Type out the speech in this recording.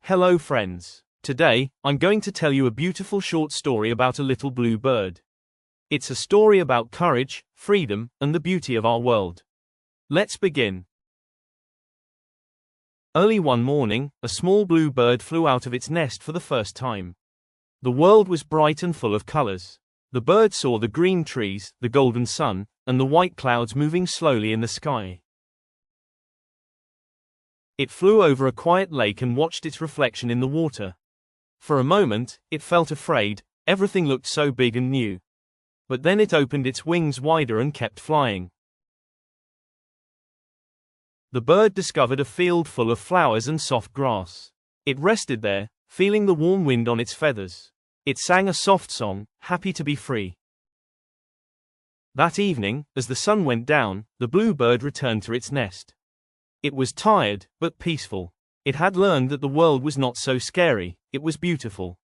Hello friends. Today, I'm going to tell you a beautiful short story about a little blue bird. It's a story about courage, freedom, and the beauty of our world. Let's begin. Early one morning, a small blue bird flew out of its nest for the first time. The world was bright and full of colors. The bird saw the green trees, the golden sun, and the white clouds moving slowly in the sky. It flew over a quiet lake and watched its reflection in the water. For a moment, it felt afraid, everything looked so big and new. But then it opened its wings wider and kept flying. The bird discovered a field full of flowers and soft grass. It rested there, feeling the warm wind on its feathers. It sang a soft song, happy to be free. That evening, as the sun went down, the blue bird returned to its nest. It was tired, but peaceful. It had learned that the world was not so scary, it was beautiful.